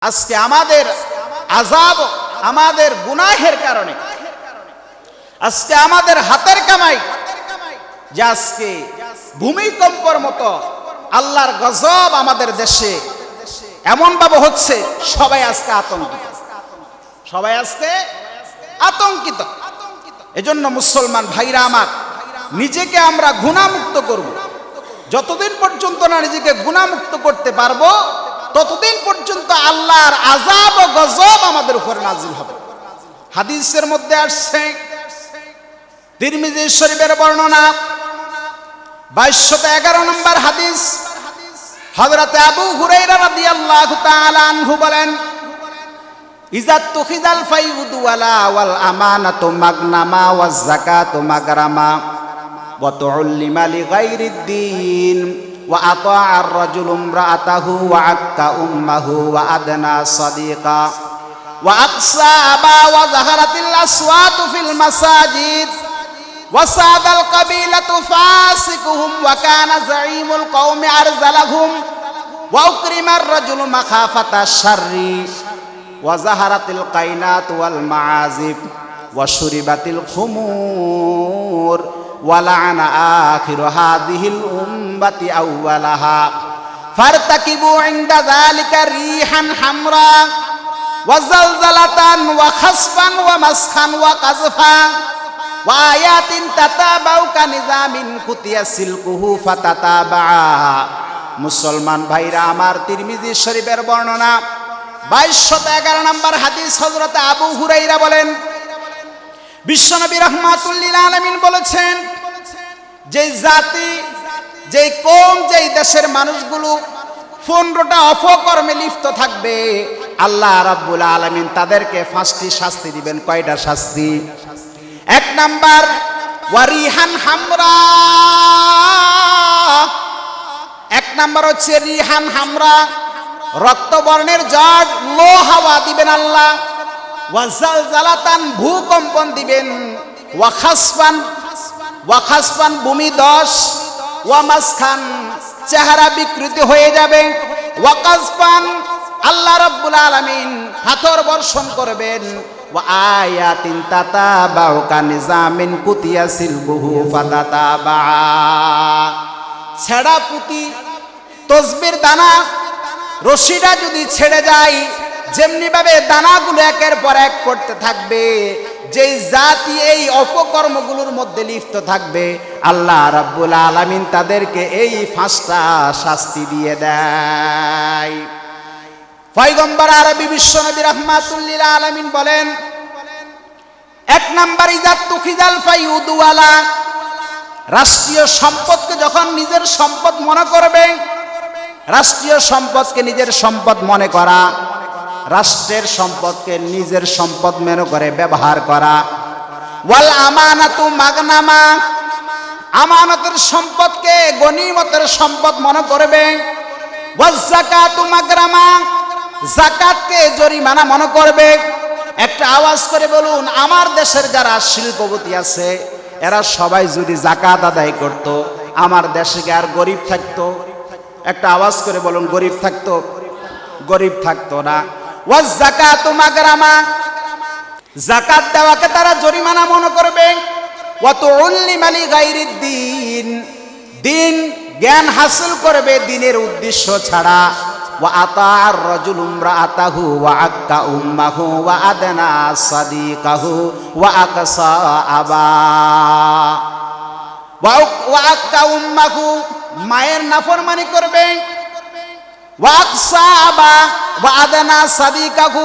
আজকে আমাদের আযাব, আমাদের গুনাহের কারণে, আজকে আমাদের হাতের কামাই, যে আজকে ভূমিকম্পর মতো আল্লাহর গজব আমাদের দেশে এমন ভাবে হচ্ছে, সবাই আজকে আতঙ্কিত, সবাই আজকে আতঙ্কিত। এজন্য মুসলমান ভাইরা আমার, নিজেকে আমরা গুনাহমুক্ত করব। যতদিন পর্যন্ত না নিজেকে গুনাহমুক্ত করতে পারবো, ততদিন পর্যন্ত আল্লাহর আযাব ও গজব আমাদের উপরে নাজিল হবে। হাদিসের মধ্যে আসছে, তিরমিজি শরীফের বর্ণনা 2211 নম্বর হাদিস, হযরত আবু হুরায়রা রাদিয়াল্লাহু তাআলা আনহু বলেন, ইযা তুখিযাল ফাইউদু ওয়াল আমানাতু মাগনামা ওয়াজ যাকাতু মাগরামা ওয়া তুউল্লিমা লিগাইরিদ দ্বীন ওয়া আতাআর রাজুলু ইমরাআতাহু ওয়া আক্কা উম্মাহু ওয়া আদনা সাদিকা ওয়া আকসা আবা ওয়া যাহারাতিল আসওয়াতু ফিল মাসাজিদ ওয়া সাদাল কাবিলাতু ফাসিকুহুম ওয়া কানা যাঈমুল কওমি আরযালাহুম ওয়া উকরিমার রাজুলু মাখাফাতা শাররি ওয়া যাহারাতিল কাইনাত ওয়াল মাআজিব ওয়া শুরিবাতিল খুমুর ওয়া লাআনা আখিরু হাযিহিল উম্মতি আউওয়ালাহা ফারতাকিবু ইনদা যালিকা রিহান হামরা ওয়া জালজালাতান ওয়া খাসফান ওয়া মাসখান ওয়া কাযফা ওয়া আয়াতিন তাতাবাউ কানিজামিন কুতিয়া সিলকুহু ফাতাতাবা। মুসলমান ভাইরা আমার, তিরমিজি শরীফের বর্ণনা 2211 নম্বর হাদিস, হযরত আবু হুরায়রা বলেন, বিশ্বনবী রাহমাতুল লিল আলামিন বলেছেন, যে জাতি, যে কওম, যে দেশের মানুষগুলো 15টা অপকর্মে লিপ্ত থাকবে, আল্লাহ রাব্বুল আলামিন তাদেরকে 5টি শাস্তি দিবেন। কয়টা শাস্তি? 1 নাম্বার, ওয়ারিহান হামরা। 1 নাম্বার হচ্ছে রিহান হামরা, রক্তবর্ণের ঝড়, লো হাওয়া দিবেন আল্লাহ। ওয়া জালজালাতান, ভূকম্পন দিবেন। ওয়া খাসফান, ভূমিধস। ওয়া মাসখান, চেহারা বিকৃতি হয়ে যাবে। ওয়া কাযফান, আল্লাহ রাব্বুল আলামিন পাথর বর্ষণ করবেন। ওয়া আয়াতিন তাতাবাউ কানিজামিন কুতিয়া সিলকুহু ফাতাতাবা। ছেঁড়া পুঁতি, তসবির দানা, রশিটা যদি ছেড়ে যায়, যেমনি ভাবে দানাগুলো একের পর এক করতে থাকবে, যেই জাতি এই অপকর্মগুলোর মধ্যে লিপ্ত থাকবে, আল্লাহ রাব্বুল আলামিন তাদেরকে এই 5টা শাস্তি দিয়ে দেয়। পয়গম্বর আরবি বিশ্বনবী রাহমাতুল লিল আলামিন বলেন, 1 নাম্বার, ইযা তুখিযাল ফাইউদু ওয়ালা, রাষ্ট্রীয় সম্পদকে যখন নিজের সম্পদ মনে করবে, রাষ্ট্রীয় সম্পদকে নিজের সম্পদ মনে করা, রাষ্ট্রের সম্পদকে নিজের সম্পদ মনে করে ব্যবহার করা। ওয়াল আমানাতু মাগনামা, আমানতের সম্পদকে গনিমতের সম্পদ মনে করবে। ওয়াজ যাকাতু মাগরামা, যাকাতকে জরিমানা মনে করবে। একটা আওয়াজ করে বলুন, আমার দেশের যারা শিল্পপতি আছে, এরা সবাই যদি যাকাত আদায় করত, আমার দেশে কি আর গরিব থাকতো? একটা আওয়াজ করে বলুন, গরিব থাকতো? গরিব থাকতো না। ওয়াজ যাকাতু মাগরামা, যাকাত দেওয়াকে তারা জরিমানা মনে করবে। ওয়া তুউল্লিমা লিগাইরিদ দ্বীন, দ্বীন জ্ঞান হাসিল করবে দ্বীনের উদ্দেশ্য ছাড়া। ওয়া আতাআর রাজুলু ইমরাআতাহু ওয়া আক্কা উম্মাহু ওয়া আদনা সাদিকাহু ওয়া আকসা আবা। ওয়া আক্কা উম্মাহু, মায়ের নাফরমানি করবে। ওয়া আকসা আবা ওয়া আদনা সাদিকাহু,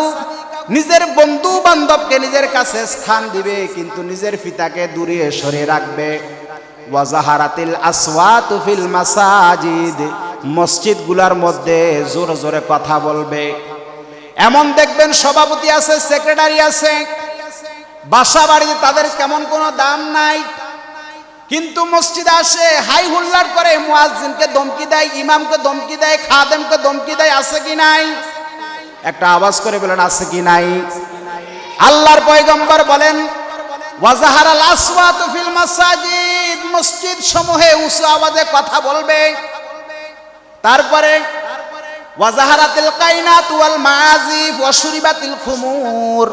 নিজের বন্ধু বান্ধবকে নিজের কাছে স্থান দিবে, কিন্তু নিজের পিতাকে দূরে সরিয়ে রাখবে। ওয়া যাহারাতিল আসওয়াতু ফিল মাসাজিদ, মসজিদগুলোর মধ্যে জোরে জোরে কথা বলবে। এমন দেখবেন সভাপতি আছে, সেক্রেটারি আছে, বাসা বাড়িতে তাদের কেমন কোনো দাম নাই, কিন্তু মসজিদে আসে হাই হুল্লার করে, মুয়াজ্জিনকে ধমকি দেয়, ইমামকে ধমকি দেয়, খাদেমকে ধমকি দেয়। আছে কি নাই? একটা আওয়াজ করে বলেন, আছে কি নাই? আল্লাহর পয়গম্বর বলেন, ওয়া যাহারাল আসওয়াতু ফিল মাসাজিদ, মসজিদ সমূহে উঁচু আওয়াজে কথা বলবে। তারপরে ওয়াজাহারাতিল কাইনাত ওয়াল মাআজিফ ওয়া শুরিবাতিল খুমুর।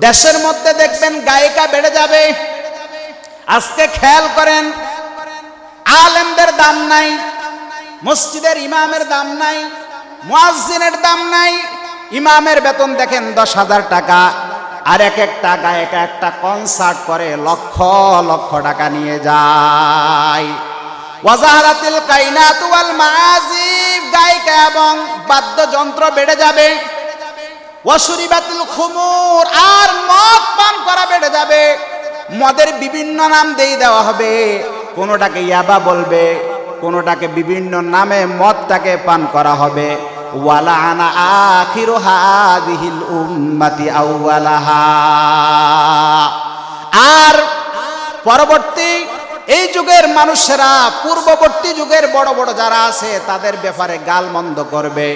দেশের মধ্যে দেখবেন গায়িকা বেড়ে যাবে। আজকে খেয়াল করেন, আলেমদের দাম নাই, মসজিদের ইমামের দাম নাই, মুয়াজ্জিনের দাম নাই। ইমামের বেতন দেখেন 10,000 টাকা, আর এক একটা গায়িকা একটা কনসার্ট করে লক্ষ লক্ষ টাকা নিয়ে যায়। ওয়াজাহারাতিল কাইনাত ওয়াল মাআজিফ, গায়িকা এবং বাদ্যযন্ত্র বেড়ে যাবে। ওয়াশুরিবাতিল খুমুর, আর মদ পান করা বেড়ে যাবে। মদের বিভিন্ন নাম দেওয়া হবে, কোনোটাকে ইয়াবা বলবে, কোনোটাকে বিভিন্ন নামে মদটাকে পান করা হবে। ওয়ালাআনা আখিরু হাযিহিল উম্মতি আউওয়ালাহা, আর পরবর্তী এই যুগের মানুষেরা পূর্ববর্তী যুগের বড় বড় যারা আছে তাদের ব্যাপারে গালমন্দ করবে।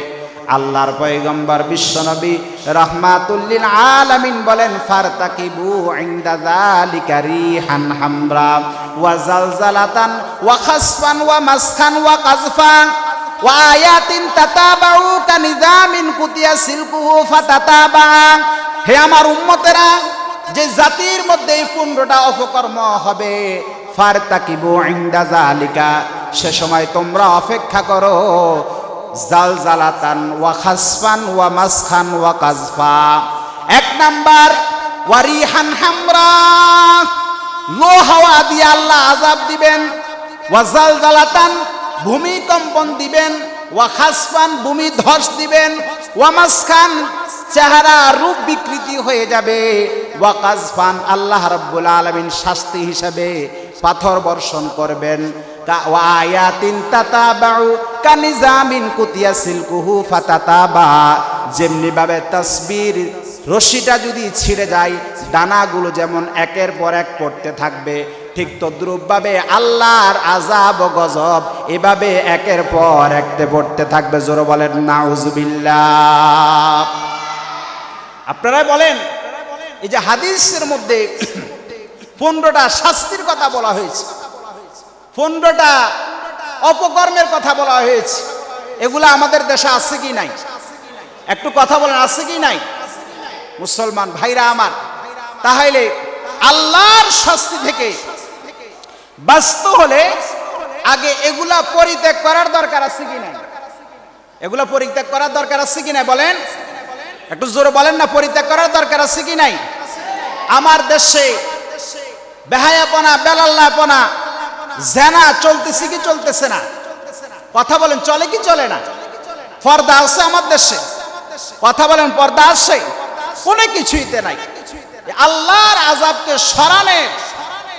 আল্লাহর পয়গম্বর বিশ্বনবী রাহমাতুল লিল আলামিন বলেন, ফারতাকিবু ইনদা যালিকা রিহান হামরা ওয়া জালজালাতান ওয়া খাসফান ওয়া মাসখান ওয়া কাযফান ওয়া আয়াতিন তাতাবাউ কানিজামিন কুতিয়া সিলকুহু ফাতাতাবা। হে আমার উম্মতেরা, যে জাতির মধ্যে এই 15টা অপকর্ম হবে, ফারতাকিবু ইনদা যালিকা, সে সময় তোমরা অপেক্ষা করো। জালজালাতান ওয়া খাসফান ওয়া মাসখান ওয়া কাযফা। 1 নাম্বার ওয়ারিহান হামরা, লো হাওয়া দিয়ে আল্লাহ আযাব দিবেন। ওয়া জালজালাতান, ভূমিকম্পন দিবেন। ওয়া খাসফান, ভূমি ধস দিবেন। ওয়া মাসখান, চেহারা রূপ বিকৃতি হয়ে যাবে। ওয়া কাযফান, আল্লাহ রাব্বুল আলামিন শাস্তি হিসাবে পাথর বর্ষণ করবেন। ওয়া আয়াতিন তাতাবাউ কানিজামিন কুতিয়া সিলকুহু ফাতাতাবা, যেমনি ভাবে তাসবির রশিটা যদি ছিঁড়ে যায়, দানাগুলো যেমন একের পর এক পড়তে থাকবে, ঠিক তদ্রূপভাবে আল্লাহর আযাব ও গজব এভাবে একের পর এক পড়তে থাকবে। জোরে বলেন নাউযুবিল্লাহ। আপনারা বলেন, এই যে হাদিসের মধ্যে 15টা শাস্তির কথা বলা হয়েছে, 15টা অপকর্মের কথা বলা হয়েছে, এগুলা আমাদের দেশে আছে কি নাই? একটু কথা বলেন, আছে কি নাই? মুসলমান ভাইরা আমার, তাহলে আল্লাহর শাস্তি থেকে বাঁচতে হলে আগে এগুলা পরিত্যাগ করার দরকার আছে কি নাই? এগুলা পরিত্যাগ করার দরকার আছে কি নাই বলেন? একটু জোরে বলেন না, পরিত্যাগ করার দরকার আছে কি নাই? আমার দেশে বেহায়াপনা, বেলাল্লাহপনা, জেনা চলতেছে কি চলতেছে না? কথা বলেন, চলে কি চলে না? পর্দা আছে আমার দেশে? কথা বলেন, পর্দা আছে? কোনো কিছুইতে নাই। আল্লাহর আযাবকে সরানোর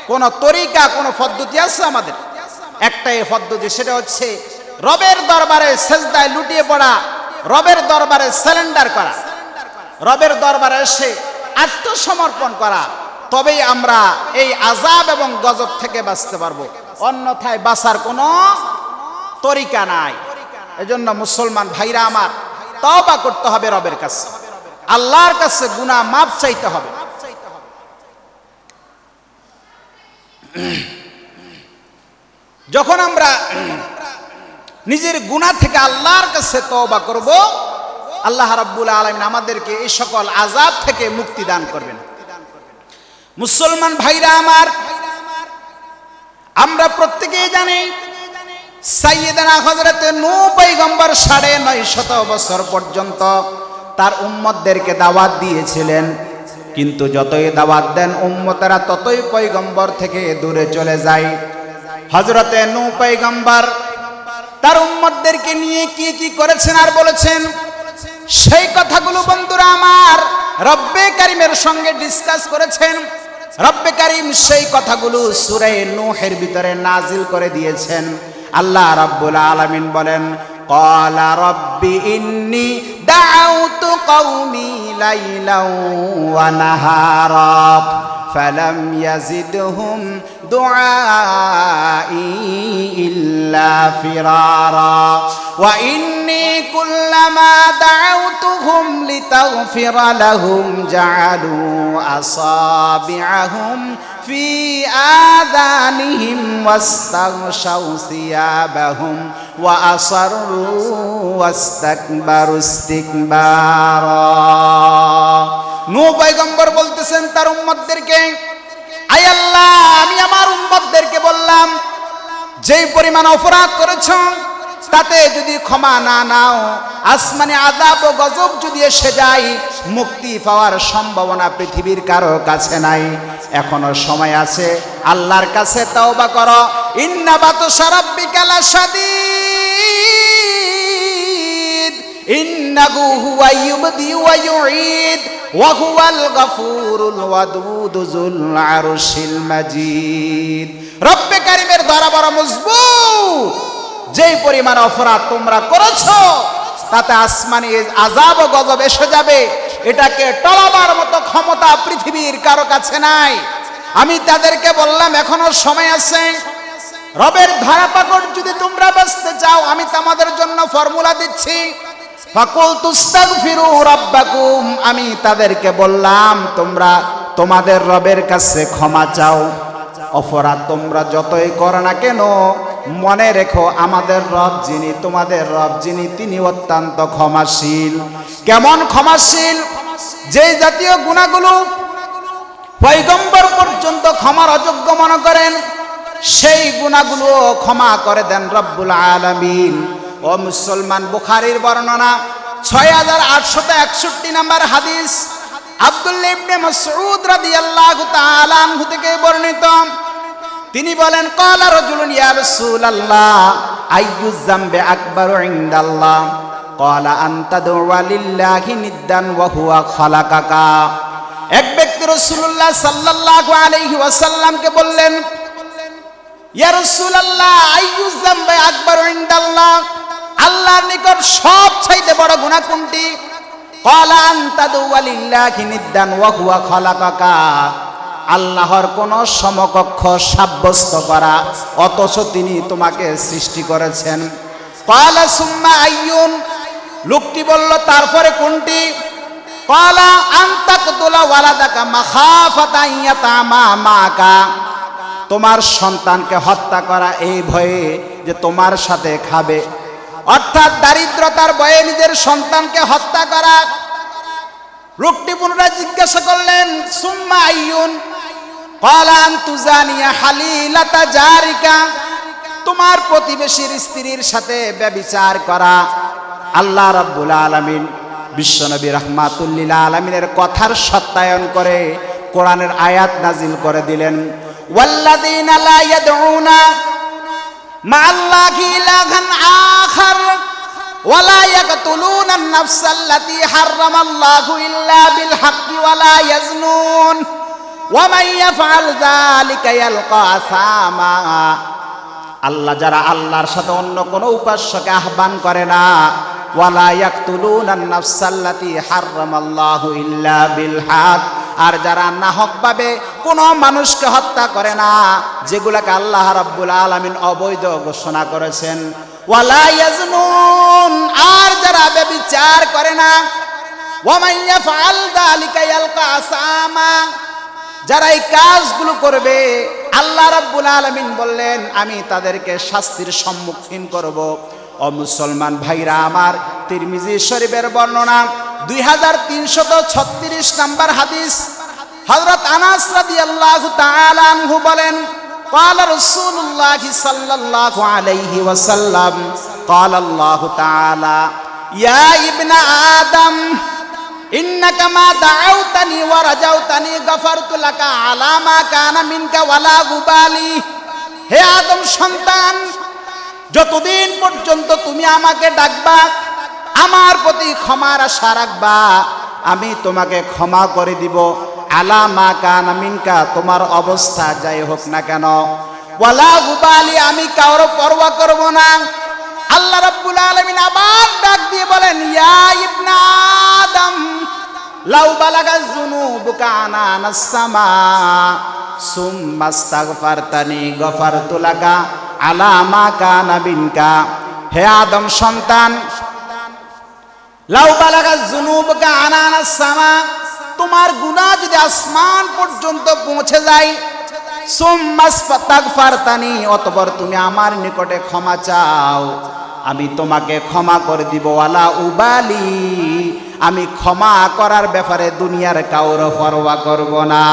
কোন তরিকা, কোন পদ্ধতি আছে আমাদের? একটাই পদ্ধতি, সেটা হচ্ছে রবের দরবারে সেজদায় লুটিয়ে পড়া, রবের দরবারে সারেন্ডার করা, রবের দরবারে এসে আত্মসমর্পণ করা। তবেই আমরা এই আযাব এবং গজব থেকে বাঁচতে পারবো, অন্যথায় বাঁচার কোনো তরিকা নাই। এজন্য মুসলমান ভাইরা আমার, তওবা করতে হবে রবের কাছে, আল্লাহর কাছে গুনাহ মাফ চাইতে হবে। যখন আমরা নিজের গুনাহ থেকে আল্লাহর কাছে তওবা করব, আল্লাহ রাব্বুল আলামিন আমাদেরকে এই সকল আযাব থেকে মুক্তি দান করবেন। মুসলমান ভাইরা আমার, আমরা প্রত্যেকেই জানি সাইয়েদনা হযরতে নূহ পয়গম্বর 950 বছর পর্যন্ত তার উম্মতদেরকে দাওয়াত দিয়েছিলেন, কিন্তু যতই দাওয়াত দেন উম্মতেরা ততই পয়গম্বর থেকে দূরে চলে যায়। হযরতে নূহ পয়গম্বর তার উম্মতদেরকে নিয়ে কি কি করেছেন আর বলেছেন, সেই কথাগুলো বন্ধুরা আমার রব্বে কারীমের সঙ্গে ডিসকাস করেছেন। রব্বে কারীম সেই কথাগুলো সূরা নূহের ভিতরে নাজিল করে দিয়েছেন। আল্লাহ রাব্বুল আলামিন বলেন, ক্বালা রাব্বি ইন্নী দাআউতু কওমি লাইলাও ওয়া নাহারা ফালাম ইয়াজিদহুম দুআই ইল্লা ফিরারা ওয়া ইন্নী কুল্লামা দাআউতুহুম লিতাগফিরা লাহুম জাআলু আসাবিআহুম ফি আযানিহিম ওয়াস্তাগশাউ সিয়াবাহুম ওয়া আসরু ওয়াস্তাকবারু ইস্তিকবারা। নূহ পয়গম্বর বলতেছেন তার উম্মতদেরকে, আয় আল্লাহ, আমি আমার উম্মতদেরকে বললাম, যেই পরিমাণ অপরাধ করেছ তাতে যদি ক্ষমা না নাও, আসমানে আযাব ও গজব যদি এসে যায়, মুক্তি পাওয়ার সম্ভাবনা পৃথিবীর কারো কাছে নাই। এখনো সময় আছে, আল্লাহর কাছে তওবা করো। ইন্না বাতশা রাব্বিকা লাশাদীদ ইন্নাহু হুয়া ইউবদি ওয়া ইউঈদ ওয়া হুয়াল গফুরুল ওয়াদুদ যুল আরশিল মাজিদ। রব্বে কারীমের দরবার বড় মজবুত। যেই পরিমাণ অপরাধ তোমরা করেছো তাতে আসমানি আযাব ও গজব এসে যাবে, এটাকে টলাবার মতো ক্ষমতা পৃথিবীর কারো কাছে নাই। আমি তাদেরকে বললাম, এখনো সময় আছে, রবের ধরাপাকড় যদি তোমরা বাঁচতে চাও, আমি তোমাদের জন্য ফর্মুলা দিচ্ছি। ফাকুলতু ইস্তাগফিরু রাব্বাকুম, আমি তাদেরকে বললাম তোমরা তোমাদের রবের কাছে ক্ষমা চাও। অপরাধ তোমরা যতই করো না কেন, মনে রেখো আমাদের রব যিনি, তোমাদের রব যিনি, তিনি অত্যন্ত ক্ষমাশীল। কেমন ক্ষমাশীল? যে জাতীয় গুনাহগুলো পয়গম্বর পর্যন্ত ক্ষমার অযোগ্য মনে করেন, সেই গুনাহগুলো ক্ষমা করে দেন রব্বুল আলামিন। ও মুসলমান, বুখারীর বর্ণনা 6861 নম্বর হাদিস, আব্দুল্লাহ ইবনে মাসউদ রাদিয়াল্লাহু তাআলা আনহু থেকে বর্ণিত। তিনি বলেন, ক্বালা রাজুলুন ইয়া রাসূলাল্লাহ আইয়ু যামবি আকবারু ইনদাল্লাহ? ক্বালা আনতা দুআ লিল্লাহি নিদ্দান ওয়া হুয়া খালাকাকা। এক ব্যক্তি রাসূলুল্লাহ সাল্লাল্লাহু আলাইহি ওয়াসাল্লামকে বললেন, ইয়া রাসূলুল্লাহ আইয়ু যামবি আকবারু ইনদাল্লাহ? আল্লাহর নিকট সবচাইতে বড় গুনাহ কোনটি? ক্বালা আনতা দুআ লিল্লাহি নিদ্দান ওয়া হুয়া খালাকাকা। আল্লাহর কোন সমকক্ষ সাব্যস্ত করা, অথচ তিনি তোমাকে সৃষ্টি করেছেন। ক্বালা সুম্মা আইয়ুন? লোকটি বলল, তারপরে কোনটি? ক্বালা আনতাকতুলা ওয়ালাদাকা মাখাফাতা ইয়াতামা মাকা। তোমার সন্তানকে হত্যা করা এই ভয়ে যে তোমার সাথে খাবে, অর্থাৎ দারিদ্রতার ভয়ে নিজের সন্তানকে হত্যা করা। লোকটি পুনরায় জিজ্ঞাসা করলেন, সুম্মা আইয়ুন? ক্বালা আন তুজানিয়া হালিলাতা জারিকা। তোমার প্রতিবেশীর স্ত্রীর সাথে ব্যভিচার করা। আল্লাহ রাব্বুল আলামিন বিশ্বনবী রাহমাতুল লিল আলামিনের কথার সত্যায়ন করে কোরআনের আয়াত নাজিল করে দিলেন, ওয়াল্লাযীনা লা ইয়াদউনা মা'আল্লাহি ইলাহান আখার ওয়া লা ইয়াকতুলুনা আন-নাফসাল্লাতী হাররামাল্লাহু ইল্লা বিল হাক্কি ওয়া লা ইয়াজনুন ওয়া মান ইয়াফআল যালিকা ইয়ালকা আসামা। আল্লাহ যারা আল্লাহর সাথে অন্য কোনো উপাস্যকে আহ্বান করে না, ওয়ালা ইয়াকতুলুনান নাফসাল্লাতী হাররামাল্লাহু ইল্লা বিল হক, আর যারা নাহকভাবে কোনো মানুষকে হত্যা করে না, যেগুলোকে আল্লাহ রাব্বুল আলামিন অবৈধ ঘোষণা করেছেন। ওয়ালা ইয়াজনুন, আর যারা ব্যভিচার করে না। ওয়া মান ইয়াফআল যালিকা ইয়ালকা আসামা, যারা এই কাজগুলো করবে আল্লাহ রাব্বুল আলামিন বললেন আমি তাদেরকে শাস্তির সম্মুখীন করব। ও মুসলমান ভাইরা আমার, তিরমিজি শরীফের বর্ণনা 2336 নম্বর হাদিস, হযরত আনাস রাদিয়াল্লাহু তাআলা আনহু বলেন, ক্বালা রাসূলুল্লাহি সাল্লাল্লাহু আলাইহি ওয়াসাল্লাম, ক্বালা আল্লাহু তাআলা ইয়া ইবনা আদম ইন্নাকা মা দাআউতানি ওয়া রাজাউতানি গফারতু লাকা আলা মা কানা মিনকা ওয়ালা গুবালি। হে আদম সন্তান, যতদিন পর্যন্ত তুমি আমাকে ডাকবা, আমার প্রতি ক্ষমার আশা রাখবা, আমি তোমাকে ক্ষমা করে দিব। আলা মা কানা মিনকা, তোমার অবস্থা যাই হোক না কেন। ওয়ালা গুবালি, আমি কারো পরোয়া করব না। আল্লাহ রাব্বুল আলামিন আবার ডাক দিয়ে বলেন, ইয়া ইবনা আদম লাউ বালাগা যুনুবুকা আনানাস সামা সুম্মা আস্তাগফারতানি গফারতু লাকা আলা মা কানা বিনকা। হে আদম সন্তান, লাউ বালাগা যুনুবুকা আনানাস সামা, তোমার গুনাহ যদি আসমান পর্যন্ত পৌঁছে যায়, সুম্মা আস্তাগফারতানি, অতঃপর তুমি আমার নিকটে ক্ষমা চাও, আমি তোমাকে ক্ষমা করে দিব, ওয়ালা উবালি, আমি ক্ষমা করার ব্যাপারে দুনিয়ার কাউর পরোয়া করব না।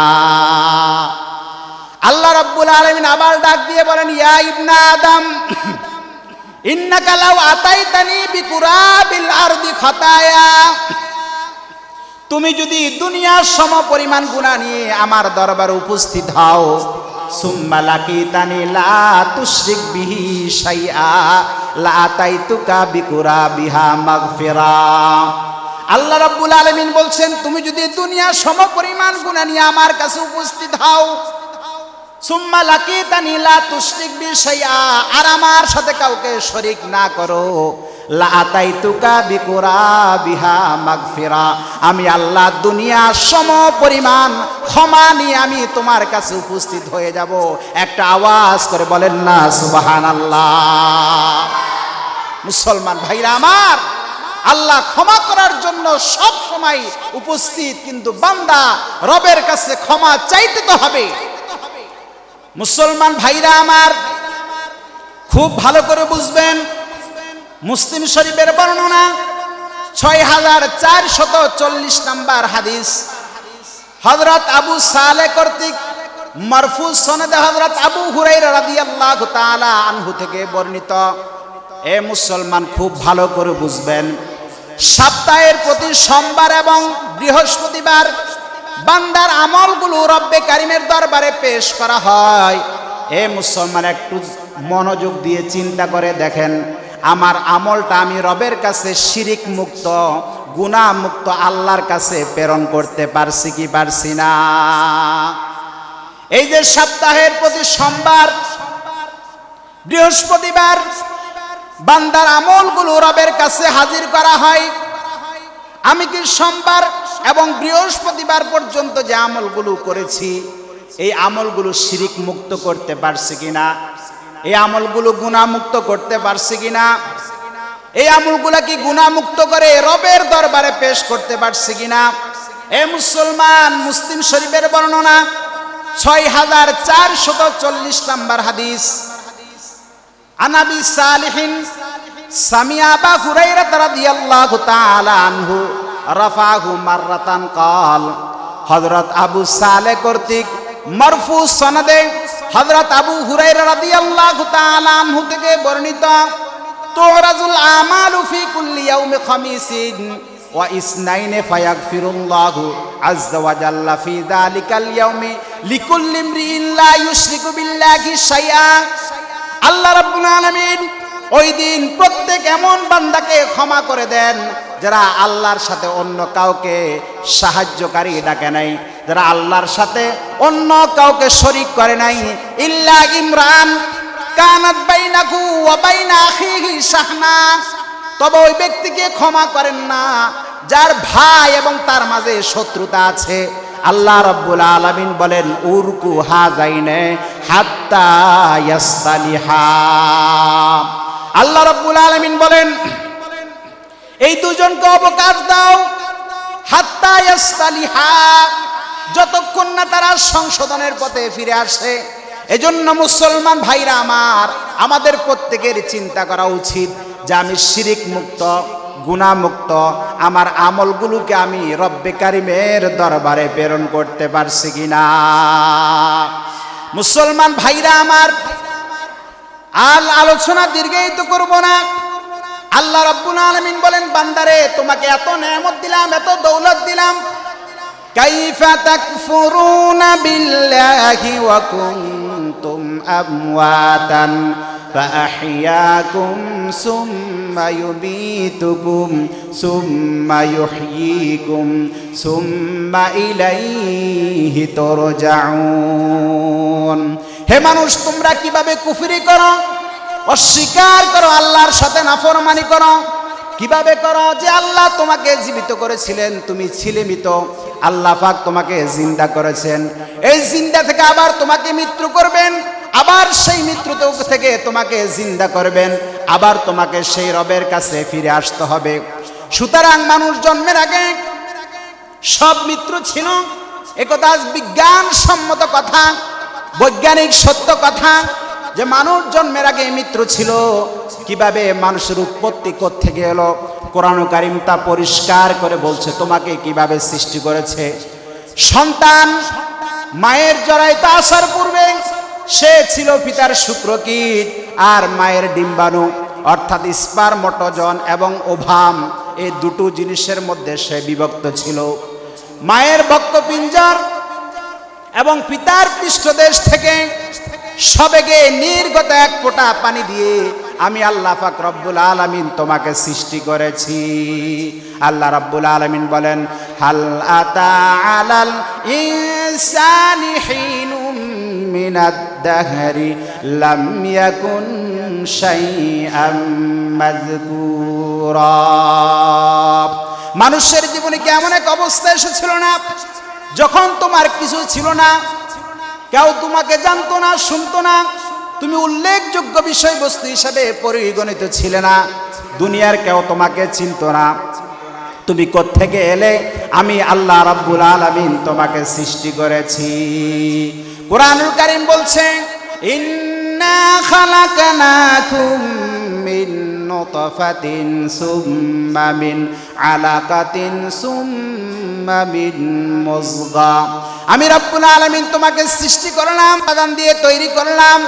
আল্লাহ রাব্বুল আলামিন আবার ডাক দিয়ে বলেন, ইয়া ইবনা আদম ইন্নাকা লাউ আতাইতানি বিকুরাবিল আরদি খাতায়া, তুমি যদি দুনিয়ার সম পরিমাণ গুনাহ নিয়ে আমার দরবারে উপস্থিত হও, সুম্মা লাকিতানি লা তুশরিক বিহি শাইআ লা আতাইতুকা বিকুরাবিহা মাগফিরা। আল্লাহ রাব্বুল আলামিন বলছেন, তুমি যদি দুনিয়ার সম পরিমাণ গুনাহ নিয়ে আমার কাছে উপস্থিত হও, সুম্মা লাকিতানি লা তুশরিক বিহি শাইআ, আর আমার সাথে কাউকে শরীক না করো, লা আতাইতুকা বিকুরাবিহা মাগফিরা, আমি আল্লাহ দুনিয়ার সম পরিমাণ ক্ষমা নিয়ে আমি তোমার কাছে উপস্থিত হয়ে যাব। একটা আওয়াজ করে বলেন না সুবহানাল্লাহ। মুসলমান ভাইরা আমার, আল্লাহ ক্ষমা করার জন্য সব সময় উপস্থিত, কিন্তু বান্দা রবের কাছে ক্ষমা চাইতে তো হবে। মুসলমান ভাইরা আমার, খুব ভালো করে বুঝবেন, মুসলিম শরীফের বর্ণনা 6440 নম্বর হাদিস, হযরত আবু সালেহ কর্তৃক মারফু সনদে হযরত আবু হুরায়রা রাদিয়াল্লাহু তাআলা আনহু থেকে বর্ণিত। এ মুসলমান, খুব ভালো করে বুঝবেন, সপ্তাহের প্রতি সোমবার এবং বৃহস্পতিবার বান্দার আমলগুলো রব্বে কারিমের দরবারে পেশ করা হয়। এ মুসলমান, একটু মনোযোগ দিয়ে চিন্তা করে দেখেন, আমার আমলটা আমি রবের কাছে শিরিক মুক্ত, গুনাহ মুক্ত আল্লাহর কাছে প্রেরণ করতে পারছি কি পারছি না? এই যে সপ্তাহের প্রতি সোমবার বৃহস্পতিবার বান্দার আমলগুলো রবের কাছে হাজির করা হয়, আমি কি সোমবার এবং বৃহস্পতিবার পর্যন্ত যে আমলগুলো করেছি, এই আমলগুলো শিরিক মুক্ত করতে পারছি কিনা? এই আমলগুলো গুনাহ মুক্ত করতে পারছি কিনা? এই আমলগুলো কি গুনাহ মুক্ত করে রবের দরবারে পেশ করতে পারছি কিনা? এ মুসলমান, মুসলিম শরীফের বর্ণনা 6440 নম্বর হাদিস, আনাবি সালিহিন সামিয়া আবু হুরায়রা রাদিয়াল্লাহু তাআলা আনহু রাফাহু মাররাতান ক্বাল, হযরত আবু সালেহ কর্তৃক মারফু সনদে হযরত আবু হুরায়রা রাদিয়াল্লাহু তাআলা আনহু থেকে বর্ণিত, তুরাজুল আমালু ফি কুল্লি ইয়াউমি খামিসিন ওয়া ইসনাইনে ফায়াগফিরুল্লাহু আযজা ওয়া জাল্লা ফি যালিকাল ইয়াউমি লিকুল্লি ইমরিইন লা ইউশরিকু বিল্লাহি শাইআ। আল্লাহ রাব্বুল আলামিন ওই দিন প্রত্যেক এমন বান্দাকে ক্ষমা করে দেন যারা আল্লাহর সাথে অন্য কাউকে সাহায্যকারী ডাকে নাই, যারা আল্লাহর সাথে অন্য কাউকে শরীক করে নাই। ইল্লা ইমরান কানাত বাইনাহু ওয়া বাইনা আখিহি শাহনা, তবে ওই ব্যক্তিকে ক্ষমা করেন না যার ভাই এবং তার মাঝে শত্রুতা আছে। আল্লাহ রাব্বুল আলামিন বলেন, উরকু হাযাইনে হাত্তা ইয়াসতালিহা। আল্লাহ রাব্বুল আলামিন বলেন, এই দুজনকে অবকাশ দাও, হাত্তা ইয়াসতালিহা, যতক্ষণ না তারা সংশোধনের পথে ফিরে আসে। এজন্য মুসলমান ভাইরা আমার, আমাদের প্রত্যেকের চিন্তা করা উচিত যে আমি শিরিক মুক্ত, গুনাহ মুক্ত আমার আমলগুলোকে আমি রব্বে কারিমের দরবারে প্রেরণ করতে পারছি কিনা। মুসলমান ভাইরা আমার, আলোচনা দীর্ঘায়িত করব না। আল্লাহ রাব্বুল আলামিন বলেন, বান্দারে তোমাকে এত নেয়ামত দিলাম, এত দৌলত দিলাম, কাইফা তাকফুরুনা বিল্লাহি ওয়া কুনতুম আমওয়াতান ফাআহইয়াকুম সুম্মা ইউমীতুকুম সুম্মা ইউহয়ীকুম সুম্মা ইলাইহি তুরজাউন। হে মানুষ, তোমরা কিভাবে কুফরি করো, অস্বীকার করো, আল্লাহর সাথে নাফরমানি করো। কিভাবে করো? যে আল্লাহ তোমাকে জীবিত করেছিলেন, তুমি ছিলে মৃত, আল্লাহ পাক তোমাকে জিন্দা করেছেন, এই জিন্দা থেকে আবার তোমাকে মৃত্যু করবেন, আবার সেই মৃত্যু থেকে তোমাকে জিন্দা করবেন, আবার তোমাকে সেই রবের কাছে ফিরে আসতে হবে। সুতরাং মানুষ জন্মের আগে সব মৃত্যু ছিল, একথা বিজ্ঞানসম্মত কথা, বৈজ্ঞানিক সত্য কথা। যে মানুষ জন্মের আগে মৃত্যু ছিল, কিভাবে মানুষের উৎপত্তি কোত্থেকে এলো, কোরআন কারীম তা পরিষ্কার করে বলছে তোমাকে কিভাবে সৃষ্টি করেছে। সন্তান মায়ের জরায়ুতে আসার পূর্বে সে ছিল পিতার শুক্রকীট আর মায়ের ডিম্বাণু অর্থাৎ স্পারমটোজন এবং ওভাম, এই দুটো জিনিসের মধ্যে সে বিভক্ত ছিল। মায়ের বক্ষপিঞ্জর এবং পিতার পৃষ্ঠদেশ থেকে সবেগে নির্গত এক ফোঁটা পানি দিয়ে আমি আল্লাহ পাক রব্বুল আলামিন তোমাকে সৃষ্টি করেছি। আল্লাহ রব্বুল আলামিন বলেন, হাল আতা আলাল ইনসানি হিনুম মিনাদ দাহরি লাম ইয়াকুন শাইআম মাযকুরা। মানুষের জীবনে কি এমন এক অবস্থা এসেছিল না যখন তোমার কিছু ছিল না, কেউ তোমাকে জানতো না, শুনতো না, তুমি উল্লেখযোগ্য বিষয়বস্তু হিসাবে পরিগণিত ছিলে না, দুনিয়ার কেউ তোমাকে চিনতো না, তুমি কোত্থেকে এলে? আমি আল্লাহ রাব্বুল আলামিন তোমাকে সৃষ্টি করেছি। কুরআনুল কারীম বলছে, ইন্না খালাকনাকুম মিন নুতফাতিন সুম্মা মিন আলাকাতিন সুম্মা মিন মুযগা। আমি রব্বুল আলামিন তোমাকে সৃষ্টি করলাম, বাদাম দিয়ে তৈরি করলাম,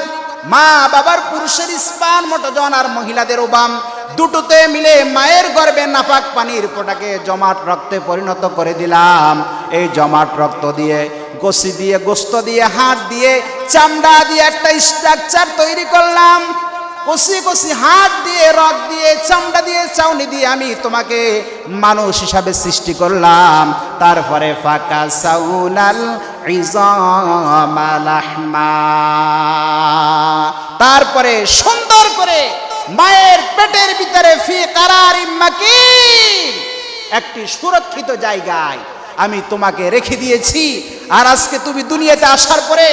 মা বাবার পুরুষের স্পারমটোজন আর মহিলাদের ওভাম দুটোতে মিলে মায়ের গর্ভে নাপাক পানির ফোঁটাকে জমাট রক্তে পরিণত করে দিলাম। এই জমাট রক্ত দিয়ে, গোশি দিয়ে, গোস্ত দিয়ে, হাড় দিয়ে, চামড়া দিয়ে একটা স্ট্রাকচার তৈরি করলাম। কষি কষি হাড় দিয়ে, রক দিয়ে, চামড়া দিয়ে, চাউনি দিয়ে আমি তোমাকে মানুষ হিসাবে সৃষ্টি করলাম। তারপরে ফাঁকা সাউনাল ইজামা লাহমা, তারপরে সুন্দর করে মায়ের পেটের ভিতরে ফি কারারিম মাকিন একটি সুরক্ষিত জায়গায় আমি তোমাকে রেখে দিয়েছি। আর আজকে তুমি দুনিয়াতে আসার পরে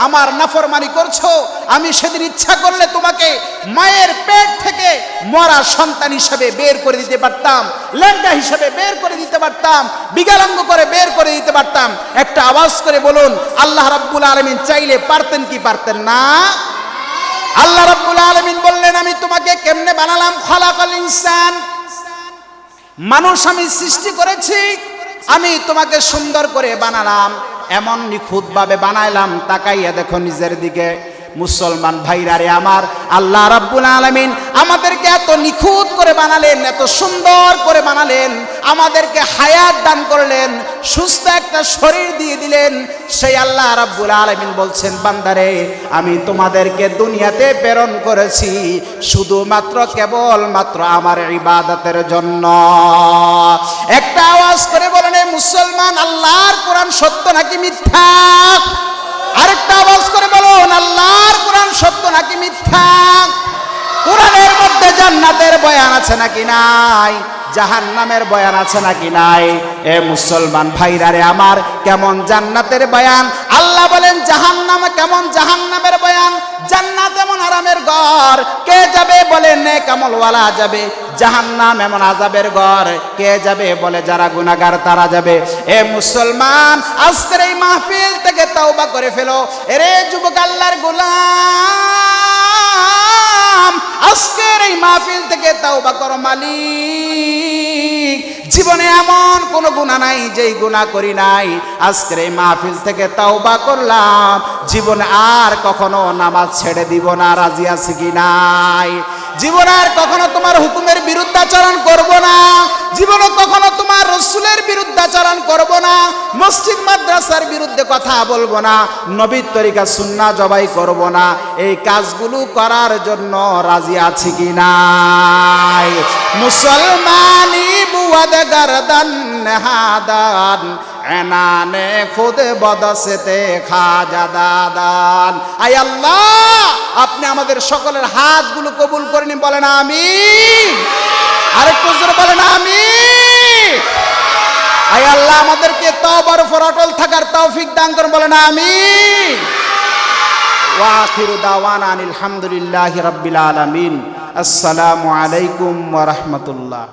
আমার নাফরমানি করছো। আমি সেদিন ইচ্ছা করলে তোমাকে মায়ের পেট থেকে মরা সন্তান হিসেবে বের করে দিতে পারতাম, ল্যাংড়া হিসেবে বের করে দিতে পারতাম, বিকলাঙ্গ করে বের করে দিতে পারতাম। একটা আওয়াজ করে বলুন, আল্লাহ রাব্বুল আলামিন চাইলে পারতেন কি পারতেন না? আল্লাহ রাব্বুল আলামিন বললেন, আমি তোমাকে কেমনে বানালাম? খালাকাল ইনসান, মানুষ আমি সৃষ্টি করেছি, আমি তোমাকে সুন্দর করে বানালাম, এমন নিখুঁতভাবে বানাইলাম। তাকাইয়া দেখো নিজের দিকে। মুসলমান ভাইরা রে আমার, আল্লাহ রাব্বুল আলামিন আমাদেরকে এত নিখুঁত করে বানালেন, এত সুন্দর করে বানালেন, আমাদেরকে হায়াত দান করলেন, সুস্থ একটা শরীর দিয়ে দিলেন। সেই আল্লাহ রাব্বুল আলামিন বলছেন, বান্দারে আমি তোমাদেরকে দুনিয়াতে প্রেরণ করেছি শুধুমাত্র কেবলমাত্র আমার ইবাদতের জন্য। একটা আওয়াজ করে বলেন, মুসলমান, আল্লাহর কোরআন সত্য নাকি মিথ্যা? আরেকটা আওয়াজ করে বলুন, আল্লাহর কোরআন সত্য নাকি মিথ্যা? কোরআনের মধ্যে জান্নাতের বয়ান আছে নাকি নাই? জাহান্নামের বয়ান আছে নাকি নাই? এ মুসলমান ভাইরা রে আমার, কেমন জান্নাতের বয়ান? আল্লাহ বলেন জাহান্নাম কেমন জাহান্নামের বয়ান, জান্নাত এমন আরামের ঘর, কে যাবে? বলে নেক আমলওয়ালা যাবে। জাহান্নাম এমন আযাবের ঘর, কে যাবে? বলে যারা গুনাহগার তারা যাবে। এ মুসলমান, আজকের এই মাহফিল থেকে তওবা করে ফেলো। এরে যুবক আল্লাহর গোলাম, আজকের এই মাহফিল থেকে তওবা করো। মালিক, জীবনে এমন কোন গুনাহ নাই যেই গুনাহ করি নাই, আজকের এই মাহফিল থেকে তওবা করলাম, জীবনে আর কখনো নামাজ ছেড়ে দিব না। রাজি আছি কি নাই? জীবনে আর কখনো তোমার হুকুমের বিরুদ্ধাচরণ করব না, জীবনে কখনো তোমার রাসূলের বিরুদ্ধাচরণ করব না, মসজিদ মাদ্রাসার বিরুদ্ধে কথা বলবো না, নবীর তরিকা সুন্নাহ জবাই করব না। এই কাজগুলো করার জন্য রাজি আছি কি নাই? মুসলমানি বুয়াদ গরদান নেহাদান এনানে খুদ বদসতে খাজা দাদান। আয় আল্লাহ, আপনি আমাদের সকলের হাতগুলো কবুল করে নিন, বলেন আমিন। আরেকটু জোরে বলেন আমিন। আয় আল্লাহ, আমাদেরকে তওবার উপর অটল থাকার তৌফিক দান করুন, বলেন আমিন। ওয়া আখিরু দাওয়ানা আলহামদুলিল্লাহি রাব্বিল আলামিন। আসসালামু আলাইকুম ওয়া রাহমাতুল্লাহ।